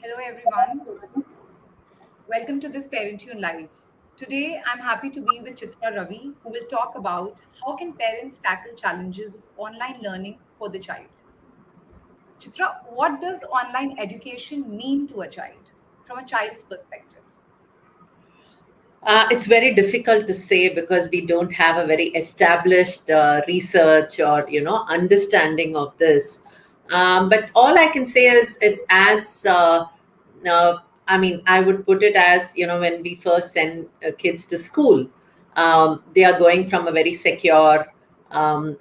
Hello, everyone. Welcome to this Parentune Live. Today, I'm happy to be with Chitra Ravi, who will talk about how can parents tackle challenges of online learning for the child. Chitra, what does online education mean to a child from a child's perspective? It's very difficult to say because we don't have a very established research or understanding of this. But all I can say is it's as I mean, I would put it as when we first send kids to school, they are going from a very secure,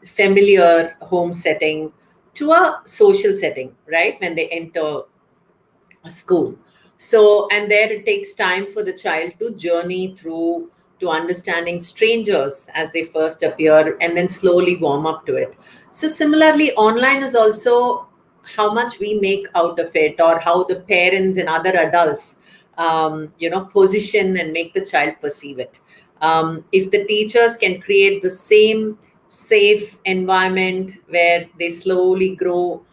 familiar home setting to a social setting, right? When they enter a school. So, and there it takes time for the child to journey through to understanding strangers as they first appear and then slowly warm up to it. So, similarly, online is also how much we make out of it, or how the parents and other adults, position and make the child perceive it. If the teachers can create the same safe environment where they slowly grow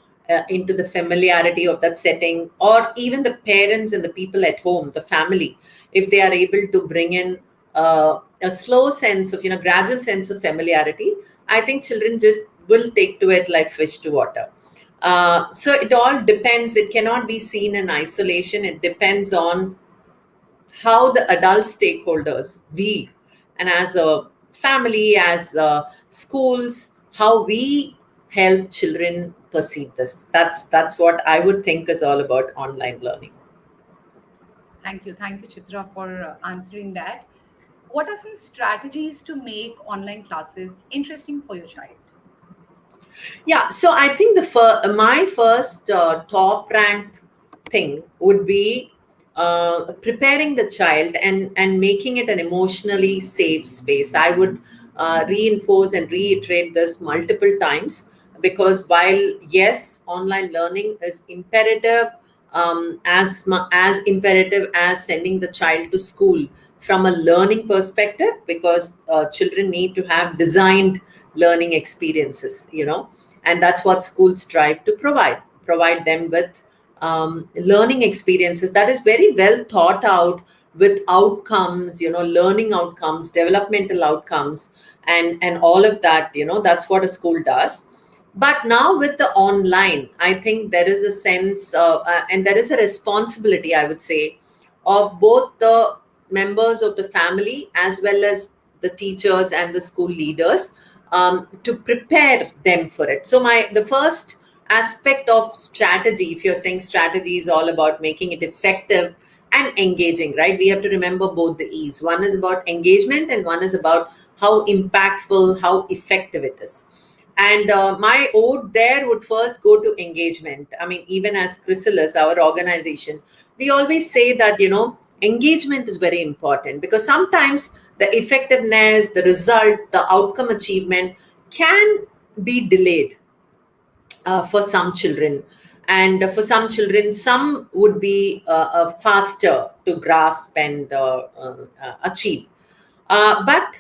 into the familiarity of that setting, or even the parents and the people at home, the family, if they are able to bring in a slow sense of, gradual sense of familiarity, I think children just will take to it like fish to water. So it all depends. It cannot be seen in isolation. It depends on how the adult stakeholders, we, and as a family, as schools, how we help children perceive this. That's what I would think is all about online learning. Thank you. Thank you, Chitra, for answering that. What are some strategies to make online classes interesting for your child? Yeah, so I think my first top ranked thing would be preparing the child and making it an emotionally safe space. I would reinforce and reiterate this multiple times, because while yes, online learning is imperative, as imperative as sending the child to school from a learning perspective, because children need to have designed learning experiences, and that's what schools strive to provide them with learning experiences that is very well thought out, with outcomes, learning outcomes, developmental outcomes, and all of that. That's what a school does. But now with the online, I think there is a sense and there is a responsibility, I would say, of both the members of the family as well as the teachers and the school leaders, to prepare them for it. So my the first aspect of strategy, if you're saying strategy is all about making it effective and engaging, right? We have to remember both the E's. One is about engagement and one is about how impactful, how effective it is. And my ode there would first go to engagement. I mean, even as Chrysalis, our organization, we always say that, engagement is very important, because sometimes the effectiveness, the result, the outcome achievement can be delayed for some children. And for some children, some would be faster to grasp and achieve. But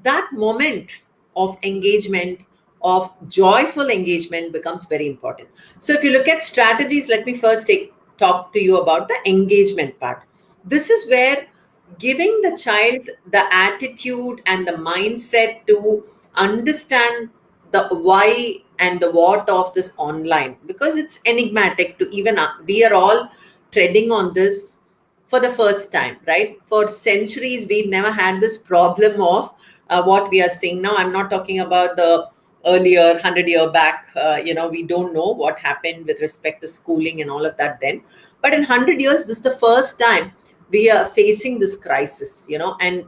that moment of engagement, of joyful engagement, becomes very important. So if you look at strategies, let me first talk to you about the engagement part. This is where giving the child the attitude and the mindset to understand the why and the what of this online, because it's enigmatic to even we are all treading on this for the first time, right? For centuries we've never had this problem of what we are seeing now. I'm not talking about the earlier 100-year back. We don't know what happened with respect to schooling and all of that then, but in 100 years this is the first time we are facing this crisis, and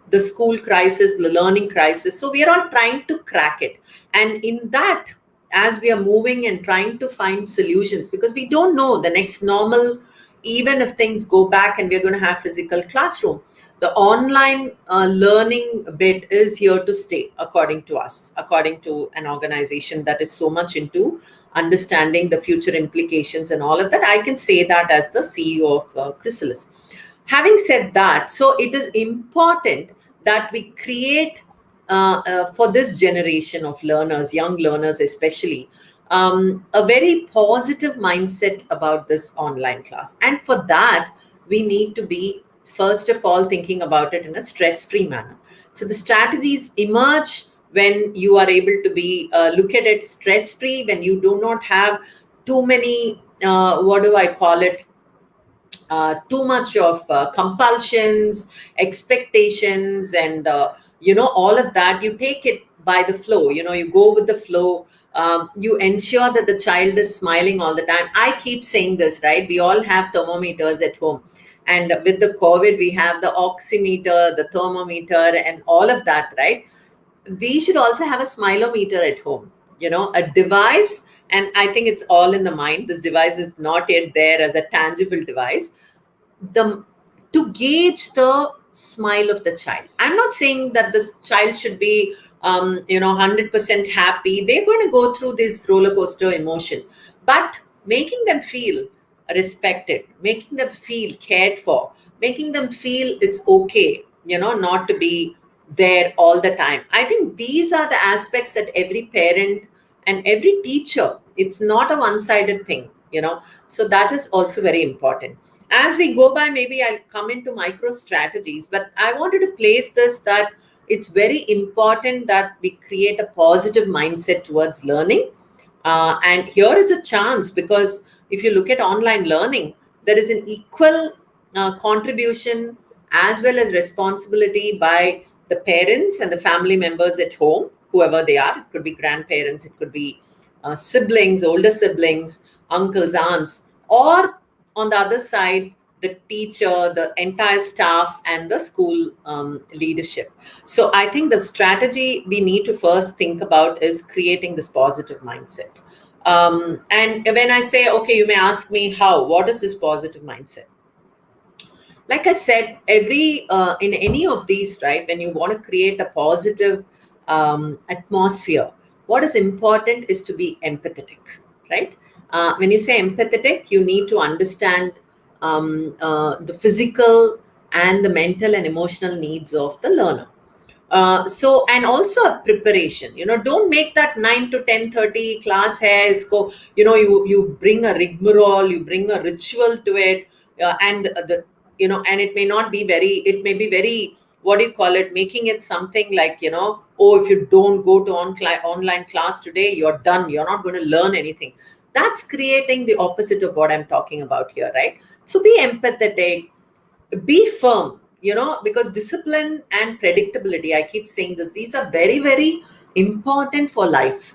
the school crisis, the learning crisis. So we are all trying to crack it. And in that, as we are moving and trying to find solutions, because we don't know the next normal, even if things go back and we're going to have physical classroom, the online learning bit is here to stay, according to us, according to an organization that is so much into understanding the future implications and all of that. I can say that as the CEO of Chrysalis. Having said that, so it is important that we create for this generation of learners, young learners especially, a very positive mindset about this online class. And for that, we need to be, first of all, thinking about it in a stress free manner. So the strategies emerge when you are able to be look at it stress free, when you do not have too many, what do I call it, too much of compulsions, expectations, and all of that. You take it by the flow. You go with the flow. You ensure that the child is smiling all the time. I keep saying this, right? We all have thermometers at home, and with the COVID, we have the oximeter, the thermometer, and all of that, right? We should also have a smilometer at home, a device. And I think it's all in the mind. This device is not yet there as a tangible device, the to gauge the smile of the child. I'm not saying that this child should be 100% happy. They're going to go through this roller coaster emotion, but making them feel respected, making them feel cared for, making them feel it's okay, not to be there all the time. I think these are the aspects that every parent and every teacher, it's not a one sided thing, so that is also very important. As we go by, maybe I'll come into micro strategies, but I wanted to place this, that it's very important that we create a positive mindset towards learning. And here is a chance, because if you look at online learning, there is an equal contribution as well as responsibility by the parents and the family members at home, whoever they are. It could be grandparents, it could be siblings, older siblings, uncles, aunts, or on the other side, the teacher, the entire staff, and the school leadership. So I think the strategy we need to first think about is creating this positive mindset. And when I say, okay, you may ask me how, what is this positive mindset? Like I said, every in any of these, right, when you want to create a positive atmosphere, what is important is to be empathetic, right? When you say empathetic, you need to understand the physical and the mental and emotional needs of the learner. So, and also a preparation, don't make that 9 to 10:30 class has go, you bring a rigmarole, you bring a ritual to it. And the and it may not be very, it may be very, what do you call it, making it something like, oh, if you don't go to online class today, you're done, you're not going to learn anything. That's creating the opposite of what I'm talking about here, right? So be empathetic, be firm, because discipline and predictability, I keep saying this, these are very, very important for life.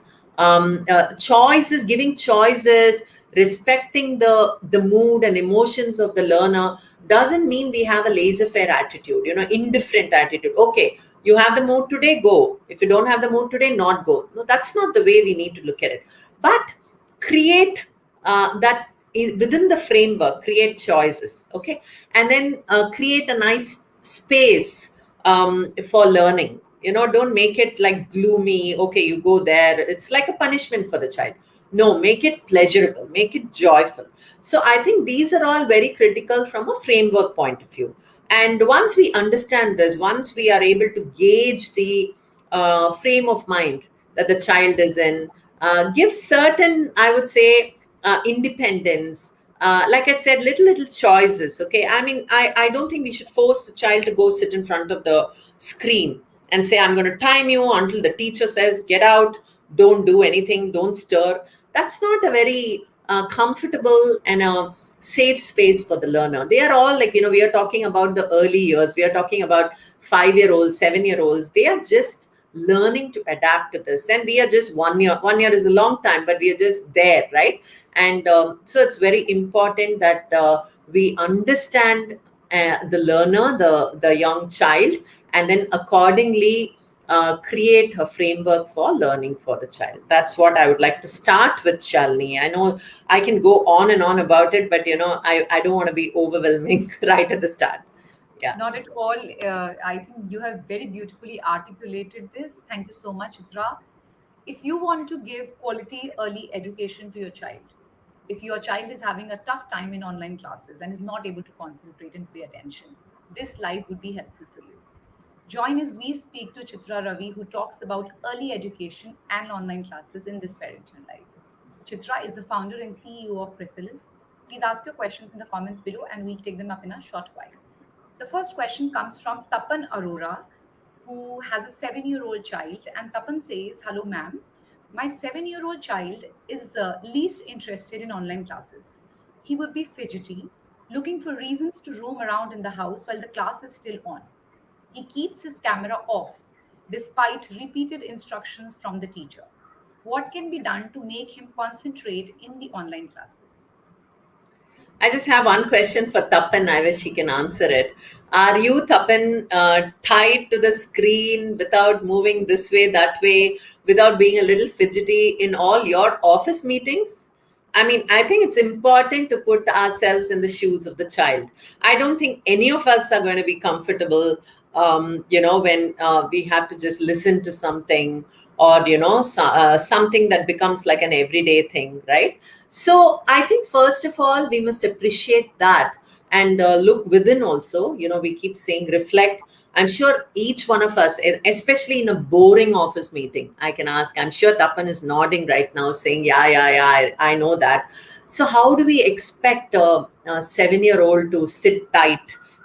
Choices, giving choices, respecting the mood and emotions of the learner doesn't mean we have a laissez-faire attitude, indifferent attitude. Okay, you have the mood today, go. If you don't have the mood today, not go. No, that's not the way we need to look at it. But create that within the framework, create choices, okay, and then create a nice space for learning. Don't make it like gloomy. Okay, you go there, it's like a punishment for the child. No, make it pleasurable, make it joyful. So I think these are all very critical from a framework point of view. And once we understand this, once we are able to gauge the frame of mind that the child is in, give certain, I would say, independence. Like I said, little choices. Okay, I mean, I don't think we should force the child to go sit in front of the screen and say, I'm going to time you until the teacher says get out, don't do anything, don't stir. That's not a very comfortable and a safe space for the learner. They are all like, we are talking about the early years, we are talking about 5-year olds, 7-year olds. They are just learning to adapt to this, and we are just 1 year. 1 year is a long time, but we are just there, right? And so it's very important that we understand the learner, the young child, and then accordingly create a framework for learning for the child. That's what I would like to start with, Shalini. I know I can go on and on about it, but I don't want to be overwhelming right at the start. Yeah. Not at all. I think you have very beautifully articulated this. Thank you so much, Chitra. If you want to give quality early education to your child, if your child is having a tough time in online classes and is not able to concentrate and pay attention, this live would be helpful for you. Join as we speak to Chitra Ravi, who talks about early education and online classes in this Parentune Live. Chitra is the founder and CEO of Chrysalis. Please ask your questions in the comments below and we'll take them up in a short while. The first question comes from Tapan Arora, who has a 7-year-old child. And Tapan says, "Hello, ma'am. My 7-year-old child is least interested in online classes. He would be fidgety, looking for reasons to roam around in the house while the class is still on. He keeps his camera off despite repeated instructions from the teacher. What can be done to make him concentrate in the online classes?" I just have one question for Tapan. I wish he can answer it. Are you, Tapan, tied to the screen without moving this way, that way, without being a little fidgety in all your office meetings? I mean, I think it's important to put ourselves in the shoes of the child. I don't think any of us are going to be comfortable, when we have to just listen to something, or, something that becomes like an everyday thing, right? So I think first of all, we must appreciate that, and look within also. We keep saying reflect. I'm sure each one of us, especially in a boring office meeting, I can ask. I'm sure Tapan is nodding right now, saying, "Yeah, yeah, yeah, I know that." So how do we expect a 7-year-old to sit tight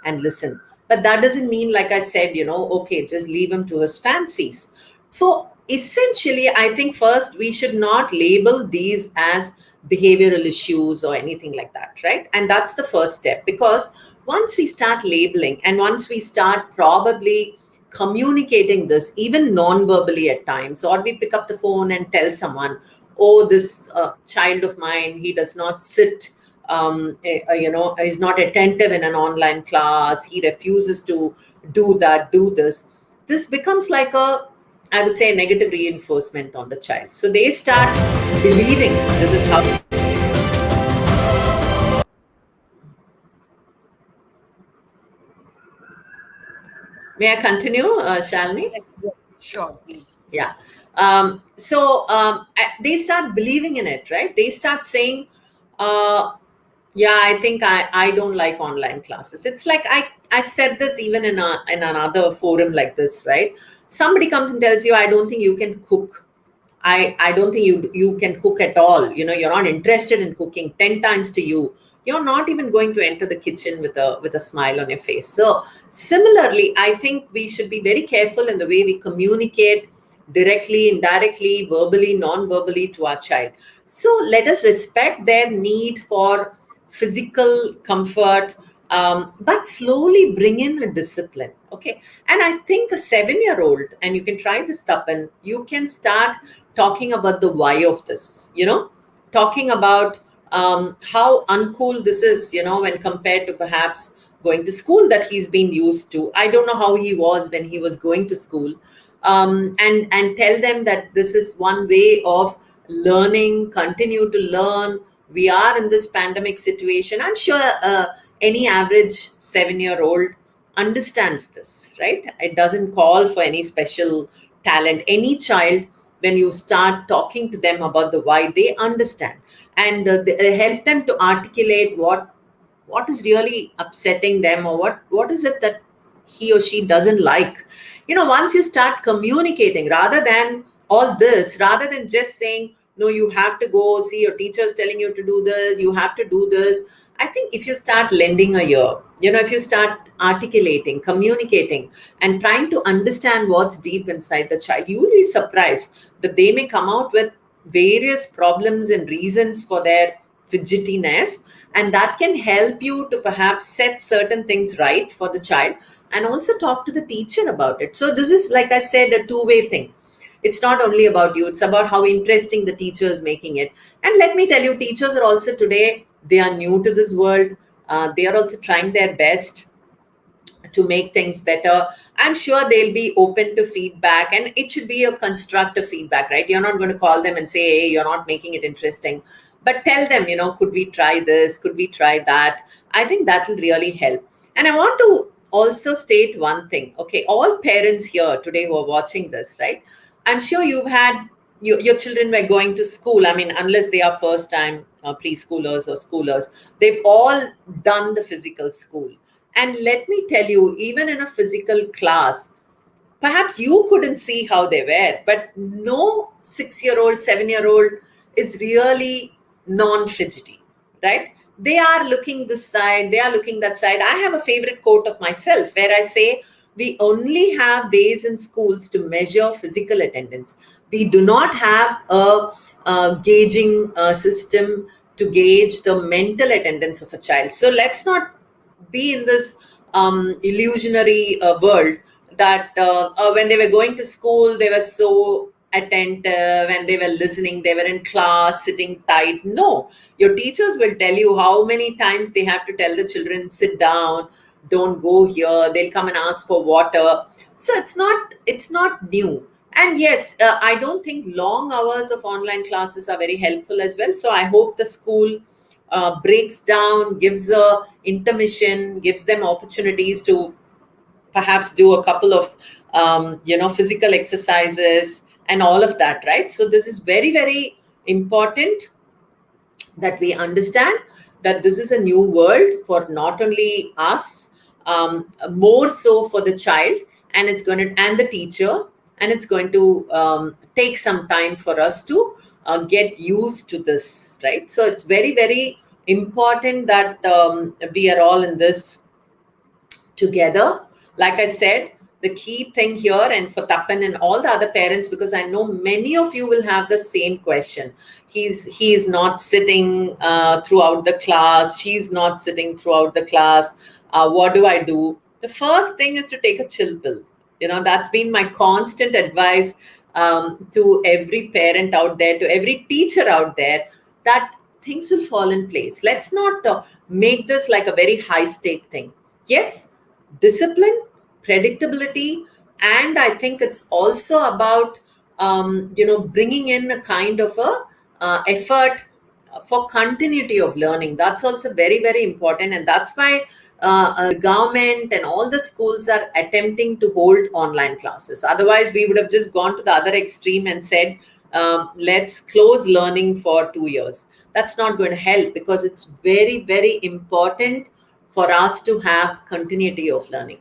and listen? But that doesn't mean, like I said, okay, just leave him to his fancies. So essentially, I think first we should not label these as behavioral issues or anything like that, right? And that's the first step, because once we start labeling, and once we start probably communicating this even non-verbally at times, or we pick up the phone and tell someone, "Oh, this child of mine, he does not sit, is not attentive in an online class, he refuses to do that, do this." This becomes like a, I would say, a negative reinforcement on the child. So they start believing this is how. May I continue, Shalini? Yes, yes, sure, please. Yeah. They start believing in it, right? They start saying, "Yeah, I think I don't like online classes." It's like I said this even in another forum like this, right? Somebody comes and tells you, "I don't think you can cook. I don't think you can cook at all. You're not interested in cooking." 10 times to you, you're not even going to enter the kitchen with a smile on your face. So similarly, I think we should be very careful in the way we communicate directly, indirectly, verbally, non-verbally to our child. So let us respect their need for physical comfort, but slowly bring in a discipline. Okay. And I think a 7-year-old, and you can try this, Tapan, you can start talking about the why of this, talking about how uncool this is, when compared to perhaps going to school that he's been used to. I don't know how he was when he was going to school. And tell them that this is one way of learning, continue to learn. We are in this pandemic situation. I'm sure any average 7-year-old understands this, right? It doesn't call for any special talent. Any child, when you start talking to them about the why, they understand, and help them to articulate what is really upsetting them, or what is it that he or she doesn't like. Once you start communicating, rather than just saying, "No, you have to go see your teachers telling you to do this, you have to do this." I think if you start lending a ear, if you start articulating, communicating, and trying to understand what's deep inside the child, you will be surprised that they may come out with various problems and reasons for their fidgetiness. And that can help you to perhaps set certain things right for the child, and also talk to the teacher about it. So this is, like I said, a two-way thing. It's not only about you, it's about how interesting the teacher is making it. And let me tell you, teachers are also today, they are new to this world. They are also trying their best to make things better. I'm sure they'll be open to feedback, and it should be a constructive feedback, right? You're not going to call them and say, "Hey, you're not making it interesting," but tell them, "Could we try this? Could we try that?" I think that will really help. And I want to also state one thing. Okay, all parents here today who are watching this, right? I'm sure your children were going to school. I mean, unless they are first time preschoolers or schoolers, they've all done the physical school. And let me tell you, even in a physical class, perhaps you couldn't see how they were, but no 6-year-old, 7-year-old is really non-fidgety, right? They are looking this side, they are looking that side. I have a favorite quote of myself where I say, we only have ways in schools to measure physical attendance. We do not have a gauging system to gauge the mental attendance of a child. So let's not be in this illusionary world that when they were going to school, they were so attentive and they were listening, they were in class, sitting tight. No, your teachers will tell you how many times they have to tell the children, sit down, don't go here. They'll come and ask for water. So it's not new. And yes, I don't think long hours of online classes are very helpful as well. So I hope the school breaks down, gives a intermission, gives them opportunities to perhaps do a couple of physical exercises and all of that, right? So this is very, very important that we understand that this is a new world for not only us, more so for the child, and it's going to, and the teacher, and it's going to take some time for us to get used to this, right? So it's very, very important that we are all in this together. Like I said, the key thing here, and for Tapan and all the other parents, because I know many of you will have the same question. He is not sitting throughout the class. She's not sitting throughout the class. What do I do? The first thing is to take a chill pill. That's been my constant advice to every parent out there, to every teacher out there, that things will fall in place. Let's not make this like a very high stake thing. Yes, discipline, predictability, and I think it's also about bringing in a kind of a effort for continuity of learning. That's also very, very important, and that's why the government and all the schools are attempting to hold online classes. Otherwise, we would have just gone to the other extreme and said, let's close learning for 2 years. That's not going to help, because it's very, very important for us to have continuity of learning.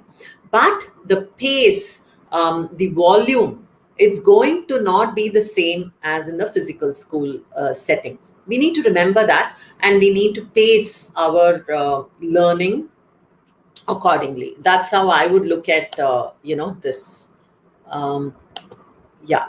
But the pace, the volume, it's going to not be the same as in the physical school setting. We need to remember that, and we need to pace our learning accordingly. That's how I would look at this. Um, yeah.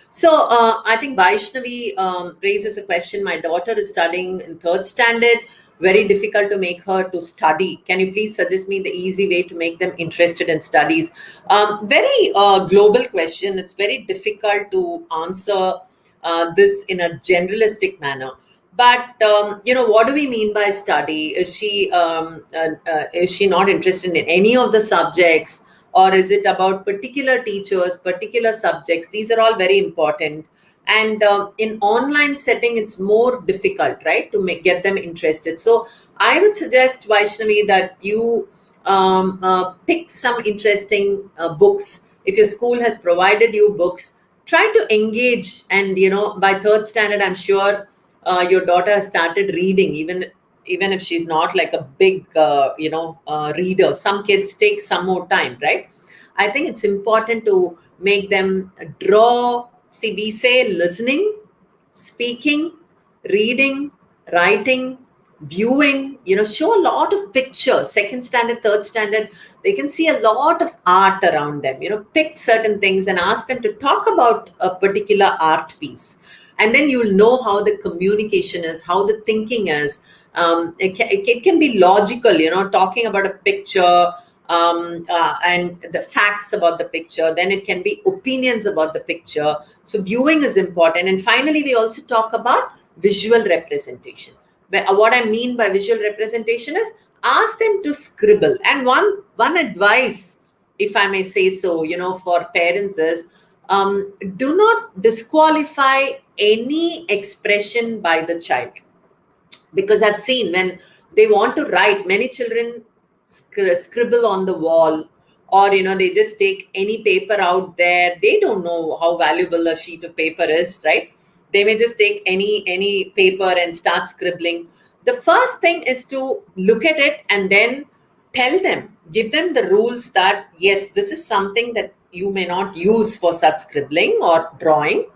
So I think Vaishnavi raises a question. My daughter is studying in third standard. Very difficult to make her to study. Can you please suggest me the easy way to make them interested in studies? Very global question. It's very difficult to answer this in a generalistic manner. But what do we mean by study? Is she not interested in any of the subjects? Or is it about particular teachers, particular subjects? These are all very important. And in online setting, it's more difficult, right, to get them interested. So I would suggest, Vaishnavi, that you pick some interesting books. If your school has provided you books, try to engage. And by third standard, I'm sure your daughter has started reading, even if she's not like a big reader. Some kids take some more time, right? I think it's important to make them draw. See, we say listening, speaking, reading, writing, viewing, show a lot of pictures. Second standard, third standard, they can see a lot of art around them. Pick certain things and ask them to talk about a particular art piece. And then you'll know how the communication is, how the thinking is. It can be logical, talking about a picture, and the facts about the picture. Then it can be opinions about the picture. So viewing is important. And finally, we also talk about visual representation. What I mean by visual representation is, ask them to scribble. And one advice, if I may say so, for parents is, do not disqualify any expression by the child. Because I've seen when they want to write, many children scribble on the wall, or they just take any paper out there. They don't know how valuable a sheet of paper is, right? They may just take any paper and start scribbling. The first thing is to look at it and then tell them, give them the rules that yes, this is something that you may not use for such scribbling or drawing.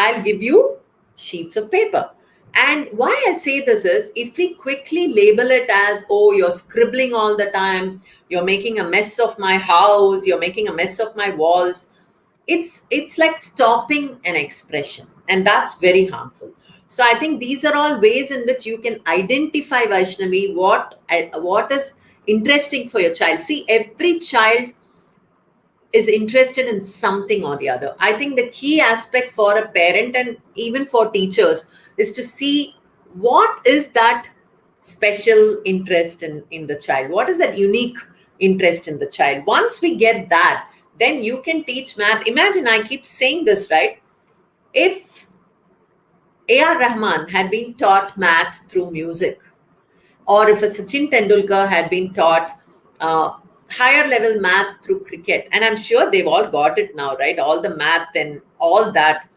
I'll give you sheets of paper. And why I say this is, if we quickly label it as, oh, you're scribbling all the time, you're making a mess of my house, you're making a mess of my walls, it's like stopping an expression, and that's very harmful. So I think these are all ways in which you can identify, Vaishnavi, what is interesting for your child. See, every child is interested in something or the other. I think the key aspect for a parent and even for teachers is to see what is that special interest in the child. What is that unique interest in the child? Once we get that, then you can teach math. Imagine, I keep saying this, right? If A.R. Rahman had been taught math through music, or if a Sachin Tendulkar had been taught higher level math through cricket, and I'm sure they've all got it now, right? All the math and all that,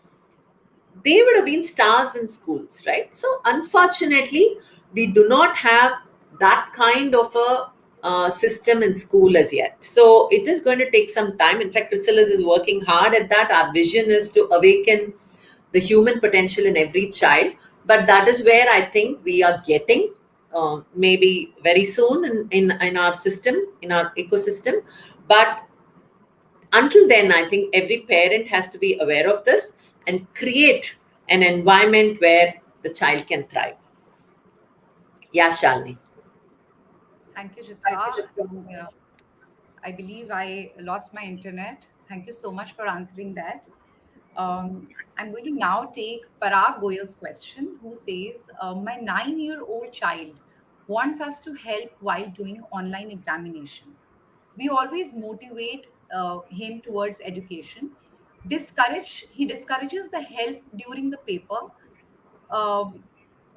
they would have been stars in schools, right? So, unfortunately, we do not have that kind of a system in school as yet. So, it is going to take some time. In fact, Chrysalis is working hard at that. Our vision is to awaken the human potential in every child. But that is where I think we are getting, maybe very soon in our system, in our ecosystem. But until then, I think every parent has to be aware of this and create an environment where the child can thrive. Yeah, Shalini. Thank you, Chitra. And I believe I lost my internet. Thank you so much for answering that. I'm going to now take Parag Goyal's question, who says, my 9-year-old child wants us to help while doing online examination. We always motivate him towards education. He discourages the help during the paper. Um,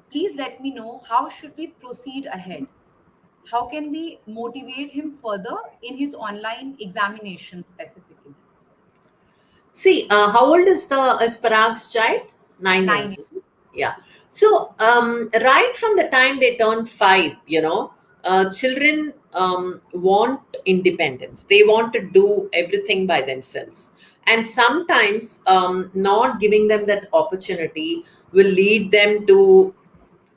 Please let me know, how should we proceed ahead? How can we motivate him further in his online examination specifically? See, how old is Parag's child? 9 years, 9. is it? Yeah. So, right from the time they turn 5, children want independence. They want to do everything by themselves. And sometimes not giving them that opportunity will lead them to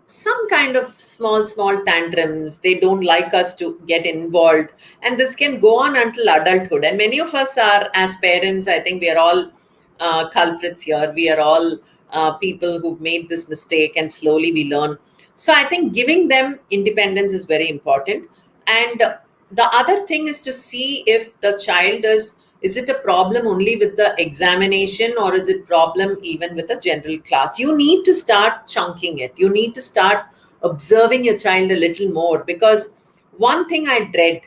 some kind of small tantrums. They don't like us to get involved, and this can go on until adulthood. And many of us are, as parents, I think we are all culprits here. We are all people who've made this mistake, and slowly we learn. So I think giving them independence is very important. And the other thing is to see if the child is it a problem only with the examination, or is it problem even with a general class? You need to start chunking it. You need to start observing your child a little more, because one thing I dread,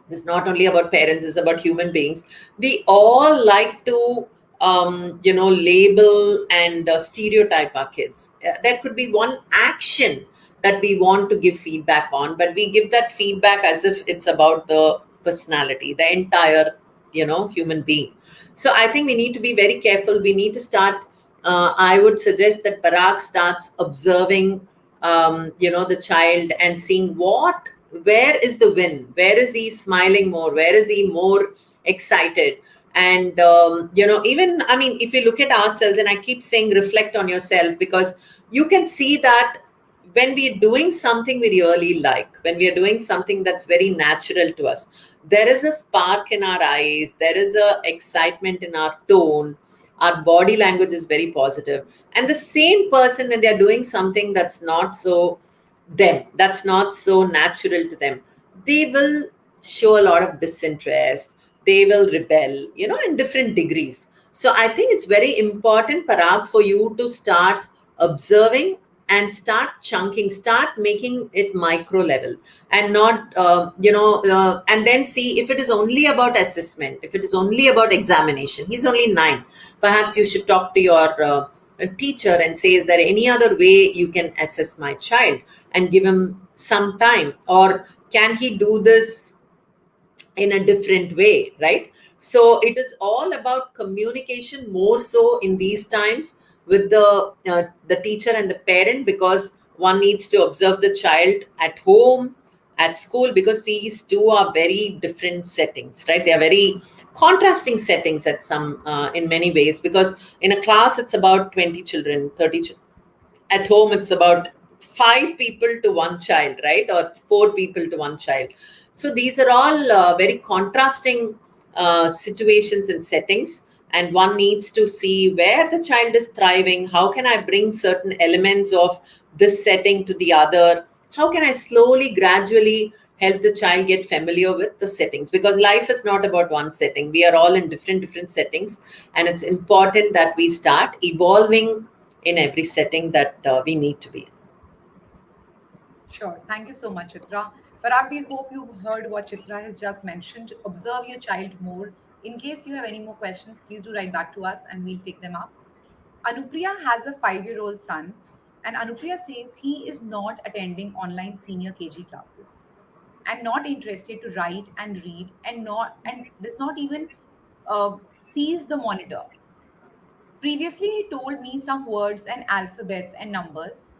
this is not only about parents, it's about human beings. We all like to label and stereotype our kids. There could be one action that we want to give feedback on, but we give that feedback as if it's about the personality, the entire human being. So I think we need to be very careful. We need to start, I would suggest that Parag starts observing the child and seeing where is the win, where is he smiling more, where is he more excited. And even, I mean, if we look at ourselves, and I keep saying reflect on yourself, because you can see that when we're doing something we really like, when we are doing something that's very natural to us, there is a spark in our eyes, there is a excitement in our tone, our body language is very positive. And the same person, when they're doing something that's not so them, that's not so natural to them, they will show a lot of disinterest, they will rebel, in different degrees. So I think it's very important, Parag, for you to start observing and start chunking, start making it micro level, and not and then see if it is only about assessment, if it is only about examination. He's only 9. Perhaps you should talk to your teacher and say, is there any other way you can assess my child, and give him some time, or can he do this in a different way, right? So it is all about communication, more so in these times, with the teacher and the parent, because one needs to observe the child at home, at school, because these two are very different settings, right? They are very contrasting settings at some in many ways, because in a class it's about 20 children, 30 children. At home it's about five people to one child, right? Or four people to one child. So these are all very contrasting situations and settings, and one needs to see where the child is thriving. How can I bring certain elements of this setting to the other? How can I slowly, gradually help the child get familiar with the settings? Because life is not about one setting. We are all in different settings, and it's important that we start evolving in every setting that we need to be in. Sure. Thank you so much, Chitra. Parag, we hope you've heard what Chitra has just mentioned. Observe your child more. In case you have any more questions, please do write back to us and we'll take them up. Anupriya has a 5-year-old son, and Anupriya says he is not attending online senior KG classes and not interested to write and read and does not even sees the monitor. Previously, he told me some words and alphabets and numbers,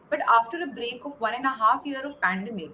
but after a break of 1.5 year of pandemic,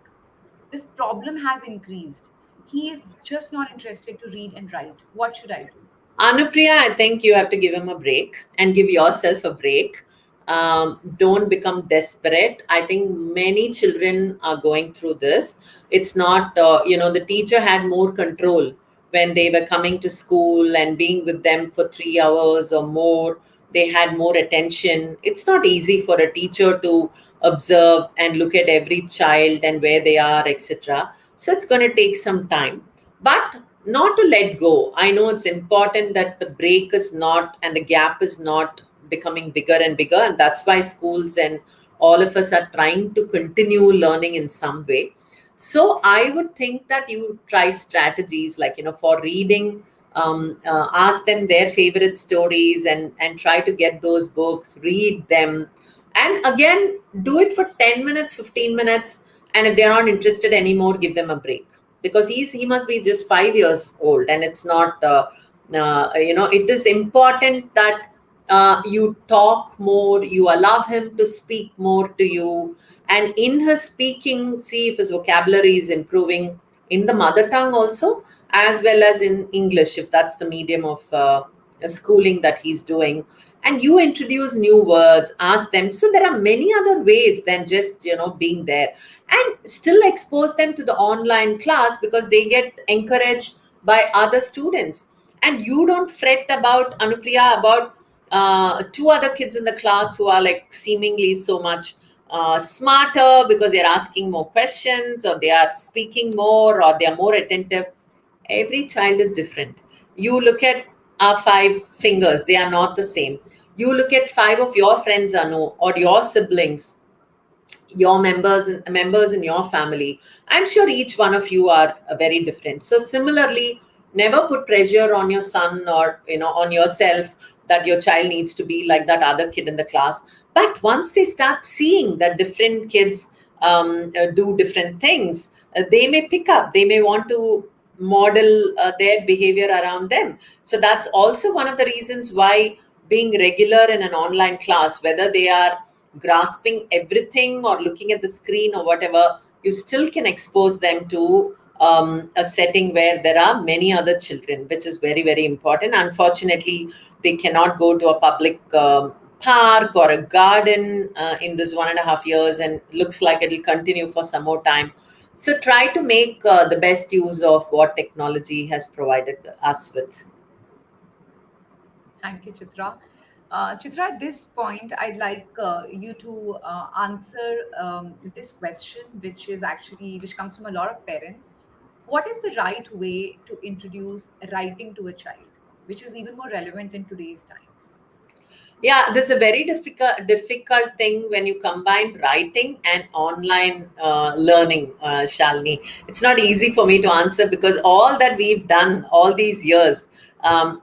this problem has increased. He is just not interested to read and write. What should I do? Anupriya, I think you have to give him a break and give yourself a break. Don't become desperate. I think many children are going through this. It's not, the teacher had more control when they were coming to school and being with them for 3 hours or more. They had more attention. It's not easy for a teacher to observe and look at every child and where they are, etc. So it's going to take some time, but not to let go. I know it's important that the break is not and the gap is not becoming bigger and bigger, and that's why schools and all of us are trying to continue learning in some way. So I would think that you try strategies like, for reading, ask them their favorite stories, and try to get those books, read them, and again do it for 10 minutes, 15 minutes, and if they're not interested anymore, give them a break, because he must be just 5 years old, and it's not it is important that you talk more, you allow him to speak more to you, and in his speaking, see if his vocabulary is improving in the mother tongue also, as well as in English, if that's the medium of schooling that he's doing. And you introduce new words, ask them. So there are many other ways than just being there, and still expose them to the online class, because they get encouraged by other students. And you don't fret about, Anupriya, about two other kids in the class who are like seemingly so much smarter because they're asking more questions, or they are speaking more, or they are more attentive. Every child is different. You look at our five fingers, they are not the same. You look at five of your friends, Anu, or your siblings, your members in your family. I'm sure each one of you are very different. So similarly, never put pressure on your son or on yourself that your child needs to be like that other kid in the class. But once they start seeing that different kids do different things, they may pick up, they may want to model their behavior around them. So that's also one of the reasons why being regular in an online class, whether they are grasping everything or looking at the screen or whatever, you still can expose them to a setting where there are many other children, which is very, very important. Unfortunately, they cannot go to a public park or a garden in this 1.5 years, and looks like it will continue for some more time. So try to make the best use of what technology has provided us with. Thank you, Chitra. Chitra, at this point, I'd like you to answer this question, which comes from a lot of parents. What is the right way to introduce writing to a child, which is even more relevant in today's times? Yeah, this is a very difficult thing when you combine writing and online learning, Shalini. It's not easy for me to answer, because all that we've done all these years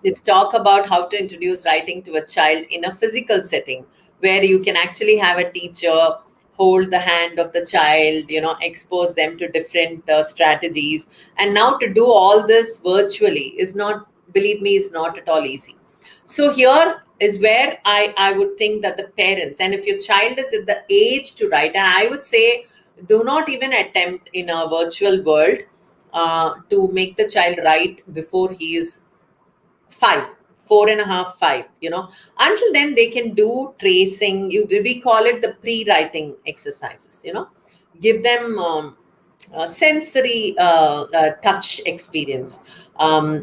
is talk about how to introduce writing to a child in a physical setting, where you can actually have a teacher hold the hand of the child, expose them to different strategies. And now to do all this virtually is not, believe me, is not at all easy. So here is where I would think that the parents, and if your child is at the age to write, and I would say Do not even attempt in a virtual world to make the child write before he is 5, 4.5, 5. Until then they can do tracing. We call it the pre-writing exercises. Give them sensory touch experience.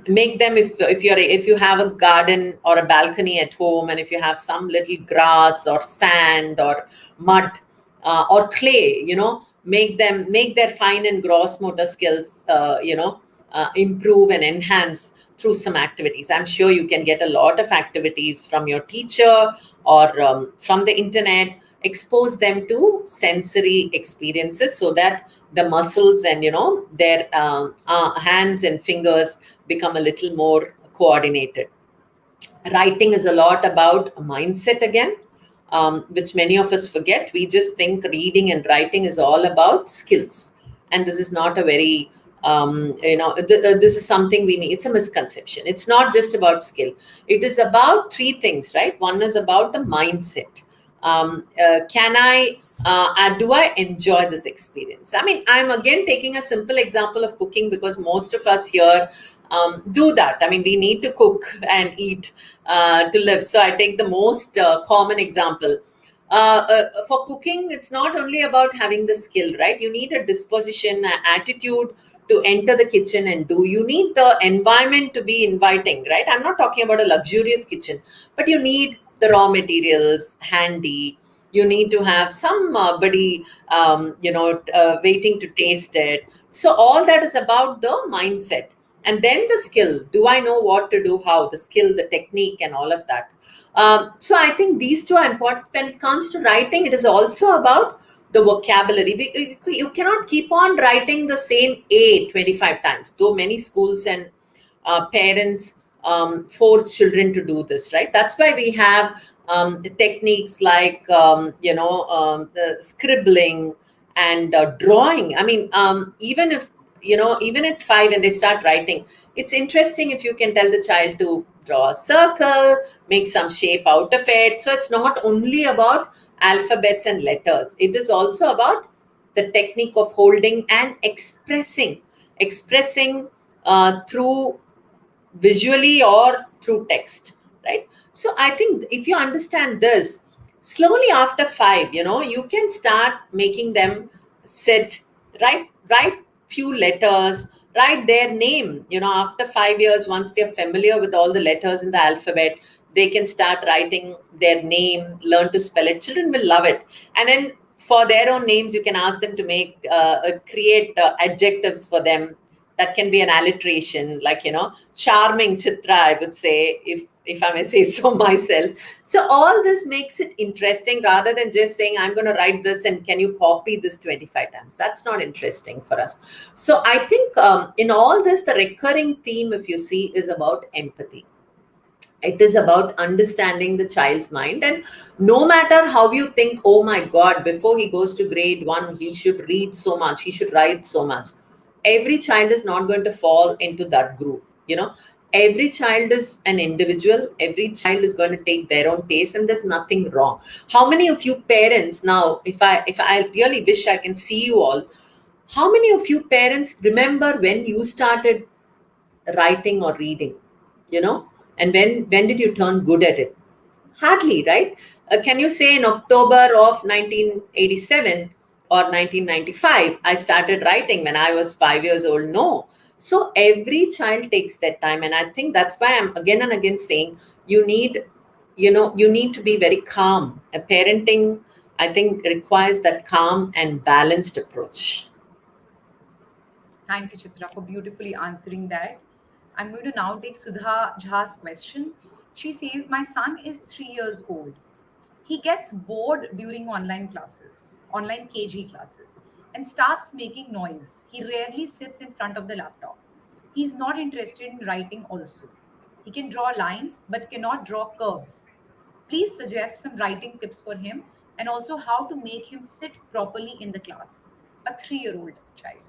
Make them, if you have a garden or a balcony at home, and if you have some little grass or sand or mud or clay, make their fine and gross motor skills improve and enhance through some activities. I'm sure you can get a lot of activities from your teacher or from the internet. Expose them to sensory experiences so that the muscles and their hands and fingers become a little more coordinated. Writing is a lot about mindset again, which many of us forget. We just think reading and writing is all about skills, and this is not a very this is something we need. It's a misconception. It's not just about skill. It is about three things, right? One is about the mindset. Can I do I enjoy this experience? I mean, I'm again taking a simple example of cooking because most of us here do that. I mean, we need to cook and eat to live. So I take the most common example. For cooking, it's not only about having the skill, right? You need a disposition, attitude to enter the kitchen and do. You need the environment to be inviting, right? I'm not talking about a luxurious kitchen, but you need the raw materials handy. You need to have somebody, waiting to taste it. So all that is about the mindset. And then the skill. Do I know what to do? How? The skill, the technique, and all of that. So I think these two are important. When it comes to writing, it is also about the vocabulary. You cannot keep on writing the same A 25 times, though many schools and parents force children to do this, right? That's why we have techniques like, the scribbling and drawing. I mean, even if, even at 5 and they start writing, it's interesting if you can tell the child to draw a circle, make some shape out of it. So it's not only about alphabets and letters, it is also about the technique of holding and expressing through visually or through text, right? So I think if you understand this, slowly after 5, you can start making them sit, write few letters, write their name. After 5 years, once they're familiar with all the letters in the alphabet, they can start writing their name, learn to spell it. Children will love it. And then for their own names, you can ask them to create adjectives for them. That can be an alliteration, like, charming Chitra, I would say, if I may say so myself. So all this makes it interesting rather than just saying, I'm going to write this and can you copy this 25 times. That's not interesting for us. So I think in all this, the recurring theme, if you see, is about empathy. It is about understanding the child's mind. And no matter how you think, oh my God, before he goes to grade 1, he should read so much, he should write so much. Every child is not going to fall into that group. Every child is an individual. Every child is going to take their own pace, and there's nothing wrong. How many of you parents now, if I really wish I can see you all, how many of you parents remember when you started writing or reading, you know and when did you turn good at it? Hardly, right? Can you say in October of 1987 or 1995 I started writing when I was 5 years old? No. So every child takes that time, and I think that's why I'm again and again saying, you need to be very calm. A parenting, I think, requires that calm and balanced approach. Thank you, Chitra, for beautifully answering that. I'm going to now take Sudha Jha's question. She says, my son is 3 years old. He gets bored during online KG classes, and starts making noise. He rarely sits in front of the laptop. He's not interested in writing also. He can draw lines but cannot draw curves. Please suggest some writing tips for him and also how to make him sit properly in the class. A 3-year-old child.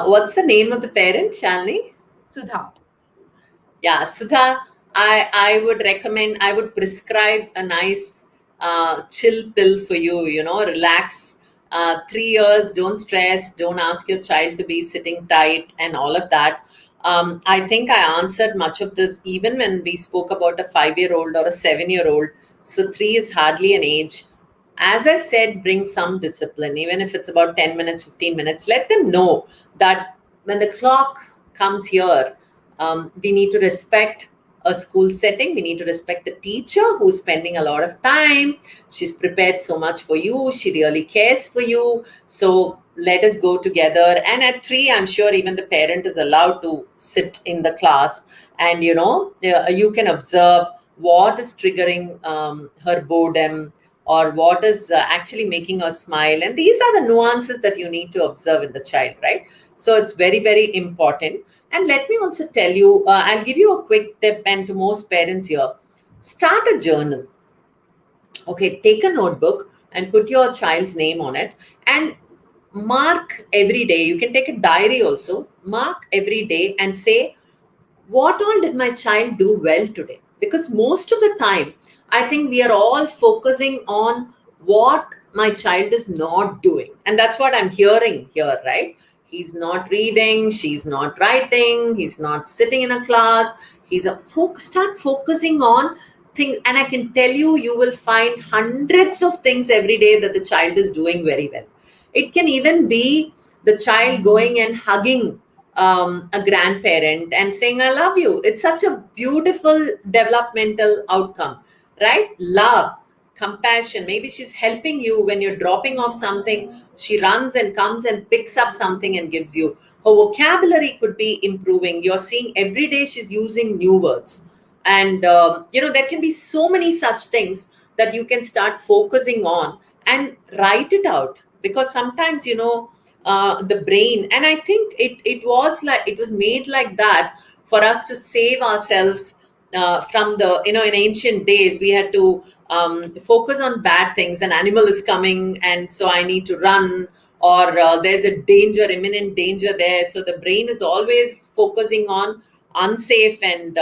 What's the name of the parent, Shalini? Sudha. Yeah, Sudha, I would prescribe a nice chill pill for you, relax. 3 years, don't stress, don't ask your child to be sitting tight and all of that. I think I answered much of this even when we spoke about a 5 year old or a 7 year old. So, three is hardly an age. As I said, bring some discipline, even if it's about 10 minutes, 15 minutes. Let them know that when the clock comes here, we need to respect a school setting. We need to respect the teacher who's spending a lot of time. She's prepared so much for you. She really cares for you. So let us go together. And at three, I'm sure even the parent is allowed to sit in the class, and you can observe what is triggering her boredom, or what is actually making her smile. And these are the nuances that you need to observe in the child, right? So it's very, very important. And let me also tell you, I'll give you a quick tip, and to most parents here, start a journal. Okay, take a notebook and put your child's name on it, and mark every day. You can take a diary also, mark every day and say, what all did my child do well today? Because most of the time, I think we are all focusing on what my child is not doing. And that's what I'm hearing here, right? He's not reading, she's not writing, he's not sitting in a class. Start focusing on things. And I can tell you, you will find hundreds of things every day that the child is doing very well. It can even be the child going and hugging a grandparent and saying, I love you. It's such a beautiful developmental outcome, right? Love, compassion. Maybe she's helping you when you're dropping off something. She runs and comes and picks up something and gives you. Her vocabulary could be improving. You're seeing every day she's using new words. And, there can be so many such things that you can start focusing on and write it out. Because sometimes, the brain, and I think it was made like that for us to save ourselves from the, in ancient days we had to focus on bad things. An animal is coming, and so I need to run, or there's a danger, imminent danger there, so the brain is always focusing on unsafe and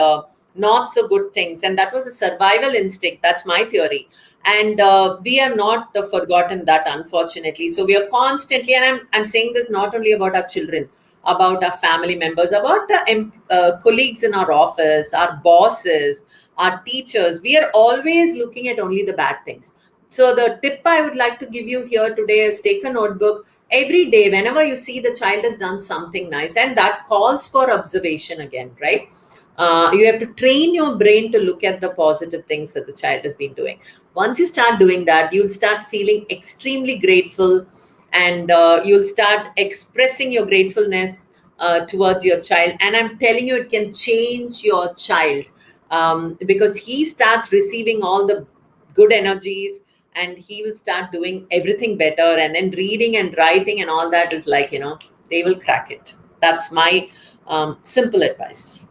not so good things. And that was a survival instinct. That's my theory. And we have not forgotten that, unfortunately. So we are constantly, and I'm saying this not only about our children, about our family members, about the colleagues in our office, our bosses, our teachers. We are always looking at only the bad things. So the tip I would like to give you here today is, take a notebook every day. Whenever you see the child has done something nice, and that calls for observation again, right? You have to train your brain to look at the positive things that the child has been doing. Once you start doing that, you'll start feeling extremely grateful, and you'll start expressing your gratefulness towards your child. And I'm telling you, it can change your child, because he starts receiving all the good energies, and he will start doing everything better. And then reading and writing and all that is like, they will crack it. That's my simple advice.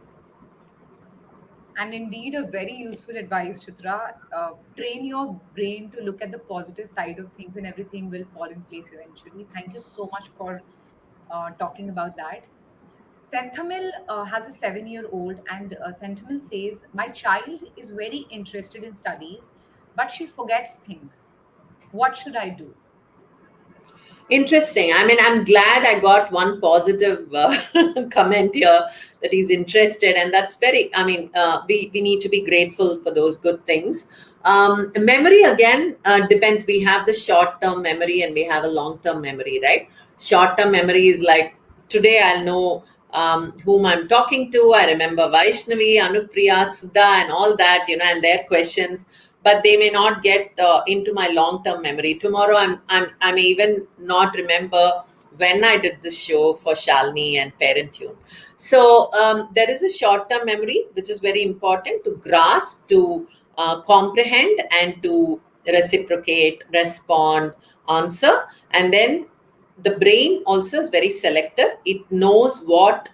And indeed, a very useful advice, Chitra. Train your brain to look at the positive side of things, and everything will fall in place eventually. Thank you so much for talking about that. Senthamil has a 7-year-old, and Senthamil says, my child is very interested in studies, but she forgets things. What should I do? Interesting. I mean, I'm glad I got one positive comment here, that he's interested, and that's very. I mean, we need to be grateful for those good things. Memory again depends. We have the short-term memory and we have a long-term memory, right? Short-term memory is like, today I'll know whom I'm talking to. I remember Vaishnavi, Anupriya, Sudha, and all that, and their questions, but they may not get into my long-term memory. Tomorrow, I may even not remember when I did this show for Shalini and Parentune. So there is a short-term memory which is very important to grasp, to comprehend, and to reciprocate, respond, answer. And then the brain also is very selective. It knows what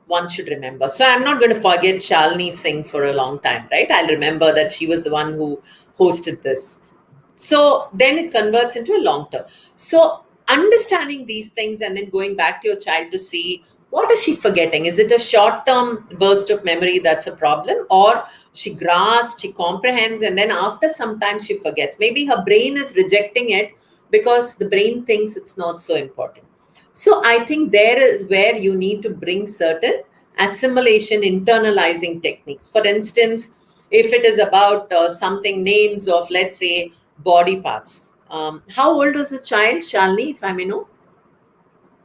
one should remember. So I'm not going to forget Shalini Singh for a long time, right? I'll remember that she was the one who hosted this. So then it converts into a long term. So understanding these things and then going back to your child to see, what is she forgetting? Is it a short term burst of memory that's a problem? Or She grasps, she comprehends, and then after some time she forgets. Maybe her brain is rejecting it because the brain thinks it's not so important. So I think there is where you need to bring certain assimilation, internalizing techniques. For instance, if it is about something, names of, let's say, body parts. How old is the child, Shalini, if I may know?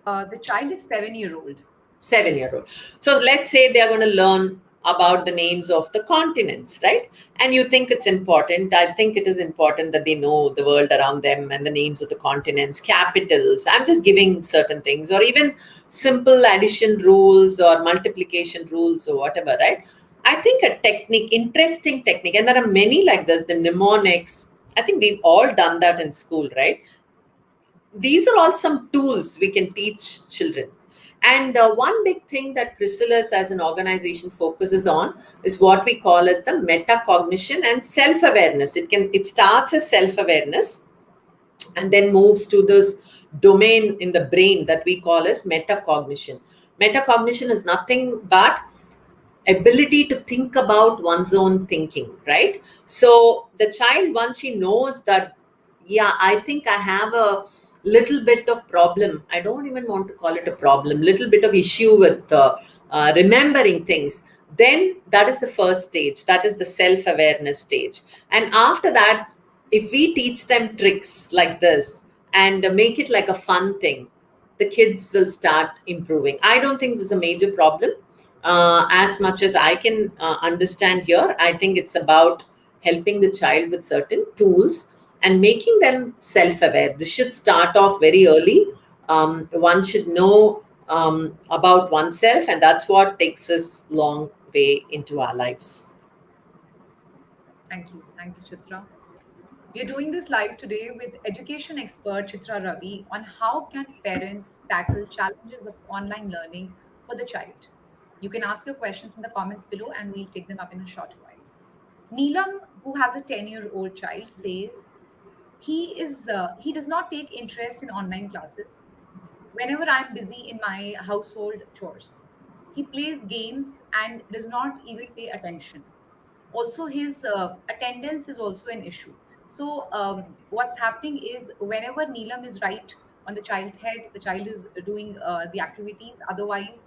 The child is 7 year old. 7 year old. So let's say they are going to learn about the names of the continents, right? And you think it's important. I think it is important that they know the world around them and the names of the continents, capitals. I'm just giving certain things, or even simple addition rules or multiplication rules or whatever, right? I think a technique, interesting technique, and there are many like this, the mnemonics. I think we've all done that in school, right? These are all some tools we can teach children. And one big thing that Chrysalis as an organization focuses on is what we call as the metacognition and self-awareness. It starts as self-awareness and then moves to this domain in the brain that we call as metacognition. Metacognition is nothing but ability to think about one's own thinking, right? So the child, once she knows that, yeah, I think I have a little bit of problem, I don't even want to call it a problem, little bit of issue with remembering things, then that is the first stage, that is the self-awareness stage. And after that, if we teach them tricks like this and make it like a fun thing, the kids will start improving. I don't think this is a major problem. As much as I can understand here, I think it's about helping the child with certain tools and making them self aware. This should start off very early. One should know about oneself, and that's what takes us long way into our lives. Thank you. Thank you, Chitra. We are doing this live today with education expert Chitra Ravi on how can parents tackle challenges of online learning for the child. You can ask your questions in the comments below and we'll take them up in a short while. Neelam, who has a 10-year-old child, says he does not take interest in online classes whenever I'm busy in my household chores. He plays games and does not even pay attention. Also, his attendance is also an issue. So, what's happening is whenever Neelam is right on the child's head, the child is doing the activities. Otherwise,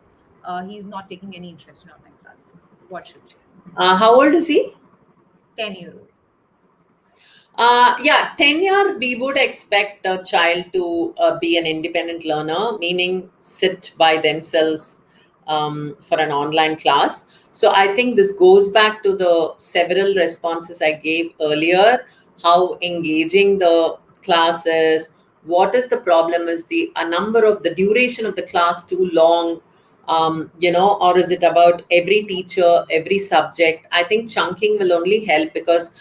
he's not taking any interest in online classes. What should share? How old is he? 10-year-old. Yeah, tenure, we would expect a child to be an independent learner, meaning sit by themselves for an online class. So I think this goes back to the several responses I gave earlier, how engaging the class is. What is the problem? Is the number of the duration of the class too long? Or is it about every teacher, every subject? I think chunking will only help because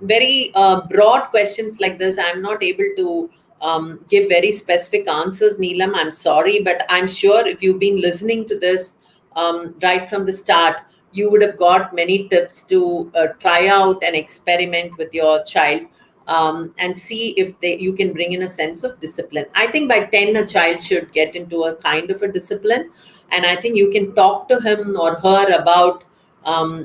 very broad questions like this, I'm not able to give very specific answers, Neelam. I'm sorry, but I'm sure if you've been listening to this right from the start, you would have got many tips to try out and experiment with your child and see if you can bring in a sense of discipline. I think by 10, a child should get into a kind of a discipline. And I think you can talk to him or her about